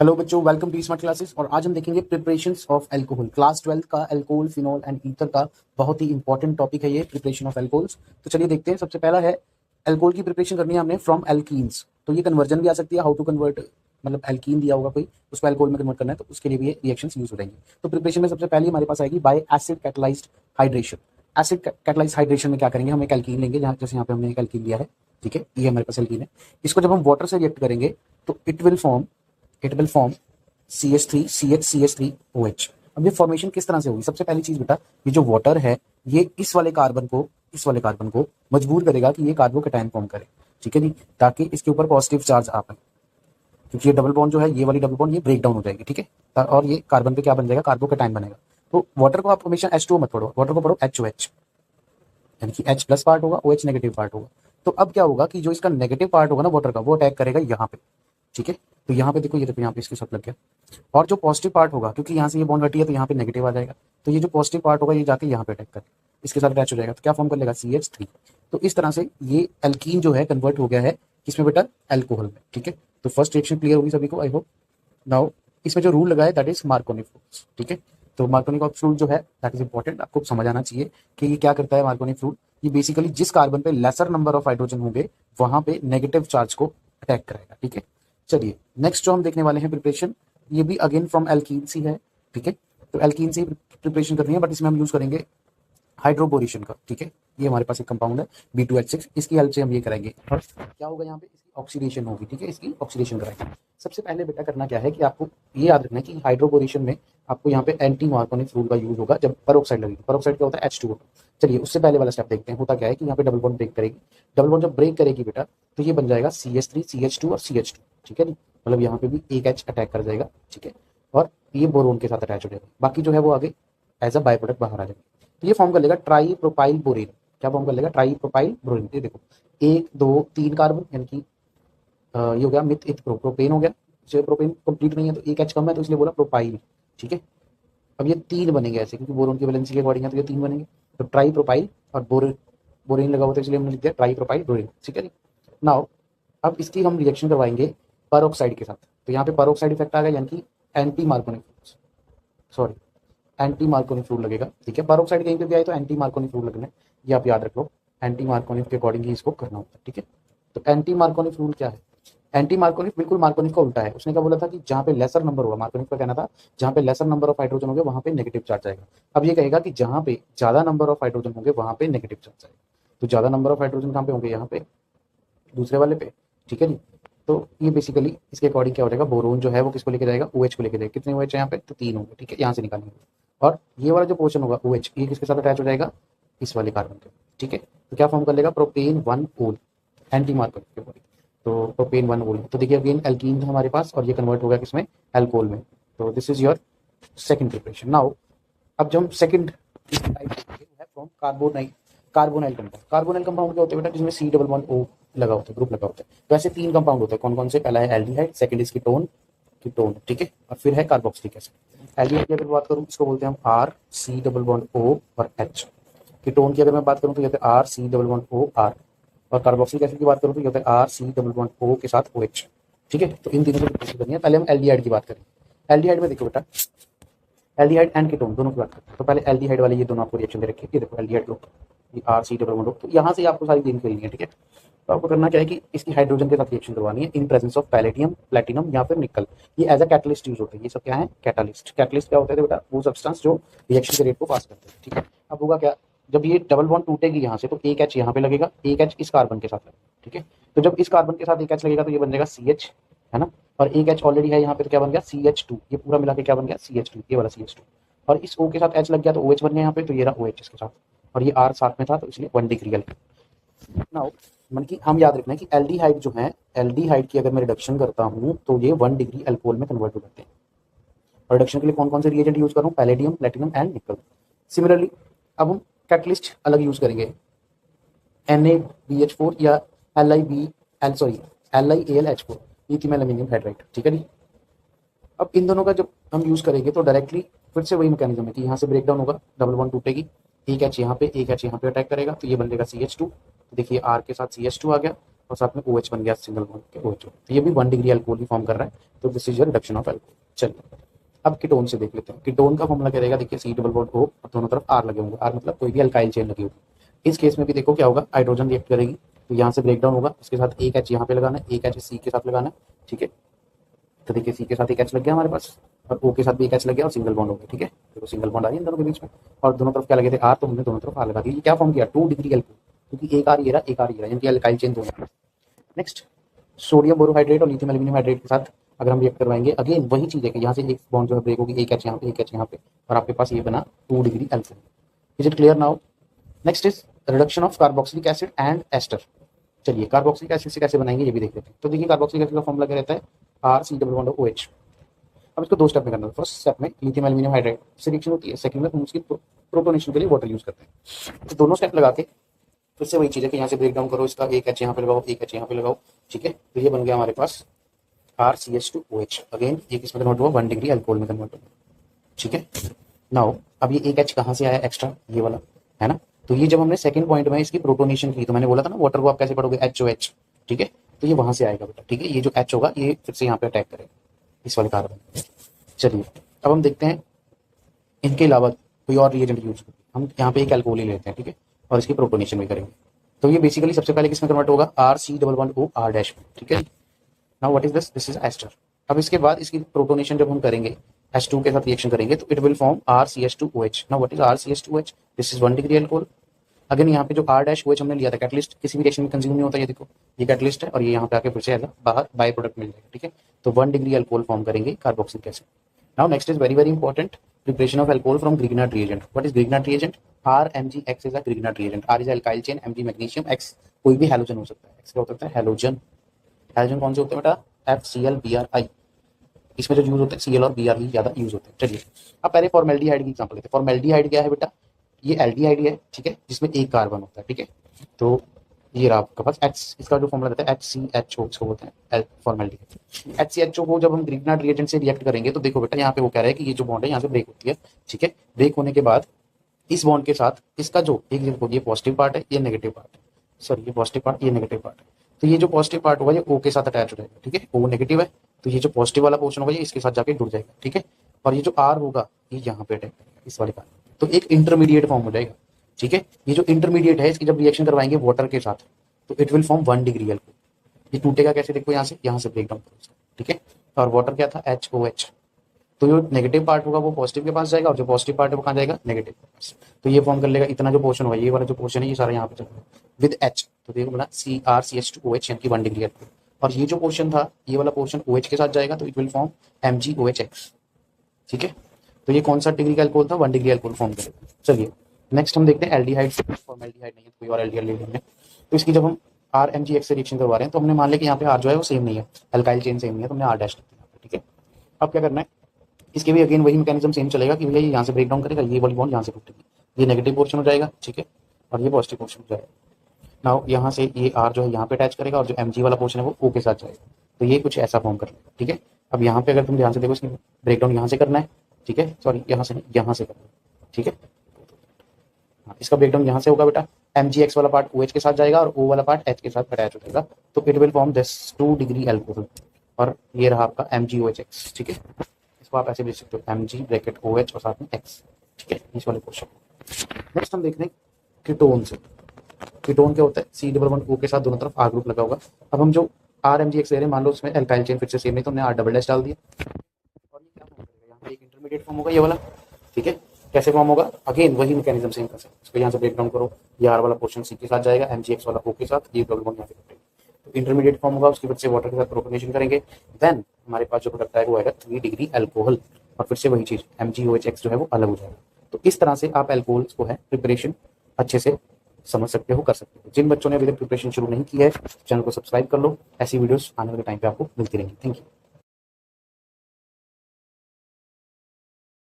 Hello बच्चों, welcome to smart classes. और आज हम देखेंगे प्रिपरेशंस ऑफ अल्कोहल। क्लास 12 का अल्कोहल, फिनॉल एंड ईथर का बहुत ही इंपॉर्टेंट टॉपिक है ये प्रिपरेशन ऑफ अल्कोहल्स। तो चलिए देखते हैं। सबसे पहला है अल्कोहल की प्रिपरेशन करनी है हमने फ्रॉम एल्कीन्स। तो ये कन्वर्जन भी आ सकती है, हाउ टू कन्वर्ट, मतलब एल्कीन दिया होगा कोई, उसको अल्कोहल में कन्वर्ट करना है तो उसके लिए भी ये रिएक्शंस यूज हो जाएंगे। तो प्रिपरेशन में सबसे पहले हमारे पास आएगी bye acid catalysed hydration. Acid catalysed hydration में क्या करेंगे, हम एक एल्कीन लेंगे, जहाँ जैसे यहाँ पे हमने एक एल्कीन लिया है, ठीक है, ये हमारे पास एल्कीन है। इसको जब हम वाटर से रिएक्ट करेंगे तो it will form CH3 CH CH3 OH। अब ये फॉर्मेशन किस तरह से होगी? सबसे पहली चीज बेटा, ये जो वाटर है ये इस वाले कार्बन को मजबूर करेगा कि ये कार्बोकैटायन फॉर्म करे, ठीक है जी, ताकि इसके ऊपर पॉजिटिव चार्ज आ पाए, क्योंकि ये डबल बॉन्ड जो है, ये वाली डबल बॉन्ड ये ब्रेक डाउन हो जाएगी, ठीक है, और ये कार्बन पे क्या बन जाएगा, कार्बोकैटायन बनेगा। तो वाटर को आप हमेशा H2O मत पढ़ो, वाटर को पढ़ो HOH, यानी कि H प्लस पार्ट होगा, OH नेगेटिव पार्ट होगा। तो अब क्या होगा कि जो इसका नेगेटिव पार्ट होगा ना वाटर का, वो अटैक करेगा यहाँ पे, ठीक है। तो यहाँ पे देखो, ये देखो यहाँ पे इसके साथ लग गया। और जो पॉजिटिव पार्ट होगा, क्योंकि यहाँ से ये बॉन्ड हटी है तो यहाँ पे नेगेटिव आ जाएगा, तो ये जो पॉजिटिव पार्ट होगा ये जाके यहाँ पे अटैक कर इसके साथ अटैच हो जाएगा, तो क्या फॉर्म कर लेगा, CH3। तो इस तरह से ये एल्कीन जो है कन्वर्ट हो गया है किसमें बेटा, अल्कोहल में, ठीक है। तो फर्स्ट रिएक्शन क्लियर होगी सभी को, आई होप। नाउ इसमें जो रूल लगा है दैट इज मार्कोनी रूल, ठीक है। तो मार्कोनी रूल जो है दैट इज इंपॉर्टेंट, आपको समझ आना चाहिए कि ये क्या करता है मार्कोनी रूल। ये बेसिकली जिस कार्बन पे लेसर नंबर ऑफ हाइड्रोजन होंगे वहां पे नेगेटिव चार्ज को अटैक कराएगा, ठीक है। चलिए नेक्स्ट जो हम देखने वाले हैं प्रिपरेशन, ये भी अगेन फ्रॉम एल्कीन सी है, ठीक है। तो एल्कीन से प्रिपरेशन करनी है, बट इसमें हम यूज करेंगे हाइड्रोबोरेशन का, ठीक है। ये हमारे पास एक कंपाउंड है B2H6, इसकी हेल्प से हम ये करेंगे। और क्या होगा यहाँ पे, इसकी ऑक्सीडेशन होगी, ठीक है, इसकी ऑक्सीडेशन कराएंगे। सबसे पहले बेटा करना क्या है कि आपको ये याद रखना है कि हाइड्रोबोरेशन में आपको यहाँ पे एंटी मार्कोनिक रूल का यूज होगा जब पेरोक्साइड लगेगी। पेरोक्साइड क्या होता है, H2O। चलिए उससे पहले वाला स्टेप देखते हैं। होता क्या है कि यहाँ पे डबल बॉन्ड ब्रेक करेगी, डबल बॉन्ड जब ब्रेक करेगी बेटा तो ये बन जाएगा CH3 CH2 और CH2, ठीक है। मतलब यहाँ पे भी एक H अटैक कर जाएगा, ठीक है, और ये बोरोन के साथ अटैच हो जाएगा। बाकी जो है वो आगे एज अ बाय प्रोडक्ट बाहर आ जाएगा। तो ये फॉर्म कर लेगा ट्राई प्रोपाइल बोरेन। क्या फॉर्म कर लेगा, ट्राई प्रोपाइल बोरेन। ये देखो 1 2 3 कार्बन, यानी कि ये हो गया मिथ इथ प्रोपेन हो गया। जो प्रोपेन कंप्लीट नहीं है तो एक H कम है, तो इसलिए बोला प्रोपाइल, ठीक है। अब ये 3 बनेंगे ऐसे, क्योंकि बोरोन की वैलेंसी के अकॉर्डिंग है तो ये 3 बनेंगे। तो ट्राई प्रोपाइल और बोरेन लगा हुआ था इसलिए हमने लिख दिया ट्राई प्रोपाइल बोरेन, ठीक है। नाउ अब इसकी हम रिएक्शन करवाएंगे पेरोक्साइड के साथ। तो यहाँ पे पेरोक्साइड इफेक्ट आ गया, यानी कि एंटी मार्कोनिक रूल लगेगा, ठीक है। पेरोक्साइड कहीं पे भी आए तो एंटी मार्कोनिक रूल लगना है, ये आप याद रख लो। एंटी मार्कोनिक के अकॉर्डिंग ही इसको करना होता है, ठीक है। तो एंटी मार्कोनिक रूल क्या है, एंटी मार्कोनिक बिल्कुल मार्कोनिक का उल्टा है। उसने क्या बोला था कि जहाँ पे लेसर नंबर होगा, मार्कोनिक का कहना था जहाँ पे लेसर नंबर ऑफ हाइड्रोजन होंगे वहाँ पे नेगेटिव चार्ज आएगा। अब ये कहेगा कि जहाँ पे ज्यादा नंबर ऑफ हाइड्रोजन होंगे वहाँ पे नेगेटिव चार्ज आएगा। तो ज्यादा नंबर ऑफ हाइड्रोजन कहाँ पे होंगे, यहाँ पे दूसरे वाले पे, ठीक है जी। तो ये बेसिकली इसके अकॉर्डिंग क्या हो जाएगा, बोरोन जो है वो किसको लेके जाएगा, OH को लेके जाएगा। कितने OH है यहाँ पे, तो 3 होंगे, ठीक है, यहाँ से निकालेंगे। और ये वाला जो पोर्शन होगा OH, ये किसके साथ अटैच हो जाएगा, इस वाले कार्बन के, ठीक है। तो क्या फॉर्म कर लेगा, प्रोपेन 1 ओल, एंटी मार्कोनिक के अकॉर्डिंग। तो प्रोपेन 1 ओल, तो देखिए अगेन एल्कीन है हमारे पास और ये कन्वर्ट हो गया किसमें, अल्कोहल में। तो this is your second preparation. Now अब जब हम सेकंड टाइप है from carbonyl compound. Carbonyl compound क्या होते हैं बेटा, जिसमें C डबल बॉन्ड O लगा होता है, ग्रुप लगा होता है। तो ऐसे 3 कंपाउंड होते हैं, कौन कौन से, पहला है एल्डिहाइड, सेकंड इसकी कीटोन, ठीक है, और फिर है कार्बोक्सिलिक एसिड। एल्डिहाइड की अगर बात करूं इसको बोलते हैं हम R C double bond O और H। कीटोन की अगर मैं बात करूं तो ये होता है R C double bond O R, और कार्बोक्सिलिक एसिड की बात करूं तो ये होता है R C double bond O के साथ OH, ठीक है। तो इन तीनों को रिप्लेस करनी है। पहले हम एल्डिहाइड की बात करें। एल्डिहाइड में देखो बेटा, एल्डिहाइड एंड कीटोन दोनों की बात करते हैं। तो पहले एल्डिहाइड वाले ये दोनों आपको रिएक्शन दे रखे, ये देखो एल्डिहाइड ग्रुप, ये R C double bond O। तो यहाँ से आपको सारी गेम खेलनी है, ठीक है। तो आपको करना क्या है कि इसकी हाइड्रोजन के साथ रिएक्शन करवानी है in presence of palladium, platinum या फिर निकल। ये एज अ कैटलिस्ट यूज होते हैं। ये सब क्या है, कैटलिस्ट। कैटलिस्ट क्या होता है बेटा, वो सब्सटेंस जो रिएक्शन के रेट को पास करते हैं, ठीक है। अब होगा क्या, जब ये डबल बॉन्ड टूटेगी यहाँ से तो एक H यहाँ पे लगेगा, एक H इस कार्बन के साथ लगेगा, ठीक है। तो जब इस कार्बन के साथ एक H लगेगा तो ये बन जाएगा CH, है ना, और एक H ऑलरेडी है यहाँ पे तो क्या बन गया, CH2। ये पूरा मिला के क्या बन गया, CH2, ये वाला CH2। और इस O के साथ H लग गया तो OH बन गया यहाँ पे, तो ये रहा OH इसके साथ, और ये R साथ में था तो इसलिए 1 डिग्री अल्कोहल। नाउ मन की हम याद रखना है कि एल्डिहाइड जो है, एल्डिहाइड की अगर मैं रिडक्शन करता हूं तो ये 1 डिग्री अल्कोहल में कन्वर्ट हो जाते हैं। रिडक्शन के लिए कौन कौन से रिएजेंट यूज कर रहा हूं, पैलेडियम, प्लैटिनम एंड निकल। सिमिलरली अब हम कैटलिस्ट अलग यूज करेंगे, NaBH4 या LiAlH4, लिथियम एल्यूमिनियम हाइड्राइड, ठीक है जी। अब इन दोनों का जब हम यूज करेंगे तो डायरेक्टली फिर से वही मैकेनिज्म है कि यहाँ से ब्रेक डाउन होगा, डबल बॉन्ड टूटेगी, एक H यहाँ पे, एक H यहाँ पे अटैक करेगा तो ये बन जाएगा CH2। तो देखिए R के साथ CH2 आ गया और साथ में OH बन गया सिंगल बॉन्ड के OH। तो ये भी 1 डिग्री अल्कोहल ही फॉर्म कर रहा है, तो this is reduction of alcohol. चलिए अब कीटोन से देख लेते हैं। कीटोन का फॉर्मूला क्या रहेगा, देखिए C डबल बॉन्ड O और दोनों तरफ R लगे होंगे। R मतलब कोई भी अल्काइल चेन लगी होगी। इस केस में भी देखो क्या होगा, हाइड्रोजन रिएक्ट करेगी, तो यहाँ से ब्रेक डाउन होगा, उसके साथ एक H यहाँ पे लगाना है, एक H C के साथ लगाना है, ठीक है। तो देखिए C के साथ एक H लग गया हमारे पास, और O के साथ भी एक H लग गया और सिंगल बॉन्ड हो गया, ठीक है। देखो सिंगल बॉन्ड आ रही है इन दोनों के बीच में, और दोनों तरफ क्या लगे थे R, तो हमने दोनों तरफ R लगा दी। क्या फॉर्म किया, 2 डिग्री अल्कोहल, क्योंकि एक R ये रहा, एक R ये रहा, यानी अल्काइल चेन दोनों। नेक्स्ट सोडियम बोरोहाइड्रेट और लिथियम एल्यूमिनियम हाइड्रेट के साथ अगर हम रिएक्ट करवाएंगे, अगेन वही चीज है कि यहाँ से एक बॉन्ड जो है ब्रेक होगी, एक H यहाँ पे, एक H यहाँ पे, और आपके पास ये बना 2 degree alcohol. Is it clear now? Next is reduction of carboxylic acid and ester. चलिए कार्बोक्सिलिक एसिड से कैसे बनाएंगे ये भी देख लेते हैं। तो देखिए कार्बोक्सिलिक एसिड का फॉर्मूला क्या रहता है, RC डबल बॉन्ड OH। अब इसको 2 स्टेप में करना है। फर्स्ट स्टेप में लिथियम एल्यूमिनियम हाइड्रेट से रिएक्शन होती है, सेकंड में हम उसकी प्रोटोनेशन के लिए वाटर यूज करते हैं। तो दोनों स्टेप लगा के फिर से वही चीज है कि यहाँ से ब्रेक डाउन करो, इसका एक H यहाँ पे लगाओ, एक H यहाँ पे लगाओ, ठीक है। तो ये बन गया हमारे पास RCH2OH। अगेन ये किस में कन्वर्ट हुआ, 1 डिग्री अल्कोहल में कन्वर्ट हुआ, ठीक है। नाउ अब ये एक H कहाँ से आया एक्स्ट्रा, ये वाला है ना। तो ये जब हमने सेकंड पॉइंट में इसकी प्रोटोनेशन की, तो मैंने बोला था ना वाटर को आप कैसे पढ़ोगे, HOH, ठीक है। तो ये वहां से आएगा बेटा, ठीक है। ये जो H होगा ये फिर से यहाँ पे अटैक करेगा इस वाले कार्बन। चलिए अब हम देखते हैं इनके अलावा कोई और रिएजेंट यूज करते हैं। हम यहाँ पे एक अल्कोहल ही लेते हैं, ठीक है, और इसकी प्रोटोनेशन भी करेंगे। तो ये बेसिकली सबसे पहले किसमें कन्वर्ट होगा, RC double bond O R dash में, ठीक है। Now what is this is ester. अब इसके बाद इसकी प्रोटोनेशन जब हम करेंगे, H2 के साथ रिएक्शन करेंगे, तो it will form RCH2OH। Now what is RCH2OH, this is 1 degree alcohol. Again यहाँ पे जो R डैश OH हमने लिया था कैटलिस्ट, किसी भी रिएक्शन में कंज्यूम नहीं होता, ये देखो ये कैटलिस्ट है, और ये यहाँ पे आके फिर से बाहर बाय प्रोडक्ट मिल जाएगा, ठीक है। तो 1 डिग्री अल्कोहल फॉर्म करेंगे carboxylic acid. Now next is very important, preparation of alcohol from Grignard reagent. What is Grignard reagent? RMgX is a Grignard reagent. R is alkyl chain, Mg magnesium, X कोई भी halogen हो सकता है। X क्या हो सकता है, halogen. Halogen कौन से होते हैं बेटा, FCl, Bri। इसमें जो यूज होते हैं Cl और Br ही ज्यादा यूज होते हैं। चलिए अब पहले फॉर्मेल्डिहाइड की एग्जांपल लेते हैं। फॉर्मेल्डिहाइड क्या है बेटा, ये एल्डिहाइड है, ठीक है, जिसमें एक कार्बन होता है, ठीक है। तो ये रहा आपके पास H, इसका जो फॉर्मूला रहता है HCHO, इसको बोलते हैं फॉर्मेल्डिहाइड। HCHO को जब हम ग्रिग्नार्ड रिएजेंट से रिएक्ट करेंगे, तो देखो बेटा यहाँ पे वो कह रहा है कि ये जो बॉन्ड है यहाँ से ब्रेक होती है, ठीक है। ब्रेक होने के बाद इस बॉन्ड के साथ इसका जो एक ये पॉजिटिव पार्ट है, ये नेगेटिव पार्ट है, सॉरी ये पॉजिटिव पार्ट, ये नेगेटिव पार्ट है। तो ये जो पॉजिटिव पार्ट होगा ये O के साथ अटैच हो जाएगा, ठीक है। O नेगेटिव है, तो ये जो पॉजिटिव वाला पोर्शन होगा ये इसके साथ जाके जुड़ जाएगा, ठीक है। और ये जो R होगा ये यहाँ पे अटैक करेगा इस वाले पार्ट, तो एक इंटरमीडिएट फॉर्म हो जाएगा, ठीक है। ये जो इंटरमीडिएट है इसकी जब रिएक्शन करवाएंगे वाटर के साथ, तो it will form 1 degree alcohol. ये टूटेगा कैसे, देखो यहाँ से ब्रेक डाउन करो, ठीक है। और वाटर क्या था, HOH। तो जो नेगेटिव पार्ट होगा वो पॉजिटिव के पास जाएगा, और जो पॉजिटिव पार्ट है वो कहाँ जाएगा, नेगेटिव के पास। तो ये फॉर्म कर लेगा इतना जो पोर्शन होगा, ये वाला जो पोर्शन है ये सारा यहाँ पे चलेगा विद H। तो देखो बोला CrCH2OH यानी कि 1 डिग्री अल्कोहल। और ये जो पोर्शन था, ये वाला पोर्शन OH के साथ जाएगा, तो इट विल फॉर्म MgOHX, ठीक है। तो ये कौन सा डिग्री का अल्कोहल था, 1 डिग्री अल्कोहल फॉर्म करेगा। चलिए नेक्स्ट हम देखते हैं एल्डिहाइड। फॉर्मेल्डिहाइड नहीं है, कोई और एल्डिहाइड ले लेंगे। तो इसकी जब हम RMgX से रिएक्शन करवा रहे हैं, तो हमने मान लिया कि यहाँ पे R जो है वो सेम नहीं है, अल्काइल चेन सेम नहीं है, तो हमने R डैश लिख दिया, ठीक है। अब क्या करना है, इसके भी अगेन वही मैकेनिज्म सेम चलेगा कि भैया ये यहाँ से ब्रेक डाउन करेगा, ये वाली बॉन्ड यहाँ से टूटेगी, ये नेगेटिव पोर्शन हो जाएगा, ठीक है, और ये पॉजिटिव पोर्शन हो जाएगा। नाउ यहाँ से ये R जो है यहाँ पे अटैच करेगा, और जो Mg वाला पोर्शन है वो O के साथ जाएगा, तो ये कुछ ऐसा फॉर्म कर लेगा, ठीक है। अब यहाँ पे अगर तुम ध्यान से देखो, इसकी ब्रेक डाउन यहाँ से करना है, ठीक है, सॉरी यहाँ से नहीं, यहाँ से करना है, ठीक है। हाँ, इसका ब्रेकडाउन यहाँ से होगा बेटा, MgX वाला पार्ट OH के साथ जाएगा और O वाला पार्ट H के साथ अटैच हो जाएगा, तो it will form this 2 degree alcohol. और ये रहा आपका MgOHX, ठीक है। इसको आप ऐसे भी लिख सकते हो, Mg ब्रैकेट OH और साथ में X, ठीक है, इस वाले क्वेश्चन। नेक्स्ट हम देख रहे हैं कीटोन से। कीटोन क्या होता है, C डबल बॉन्ड O के साथ दोनों तरफ R ग्रुप लगा होगा। अब हम जो RMgX ले रहे हैं, मान लो उसमें अल्काइल चेन फिर से सेम नहीं, तो हमने R डबल डैश डाल दिया, और ये क्या फॉर्म करेगा, यहाँ पे एक इंटरमीडिएट फॉर्म होगा ये वाला, ठीक है। कैसे फॉर्म होगा, अगेन वही मैकेनिज्म सेम कर सकते हैं। इसको यहाँ से ब्रेक डाउन करो, ये R वाला पोर्शन C के साथ जाएगा, MgX वाला O के साथ, ये डबल बॉन्ड यहाँ पे कटेगा, तो इंटरमीडिएट फॉर्म होगा। उसके बाद से वाटर के साथ प्रोटोनेशन करेंगे, देन हमारे पास जो प्रोडक्ट आएगा वो आएगा 3 डिग्री अल्कोहल, और फिर से वही चीज MgOHX जो है वो अलग हो जाएगा। तो इस तरह से आप अल्कोहल्स को है प्रिपरेशन अच्छे से समझ सकते हो, कर सकते हो। जिन बच्चों ने अभी तक प्रिपरेशन शुरू नहीं की है, चैनल को सब्सक्राइब कर लो, ऐसी वीडियोस आने वाले टाइम पे आपको मिलती रहेंगी। Thank you.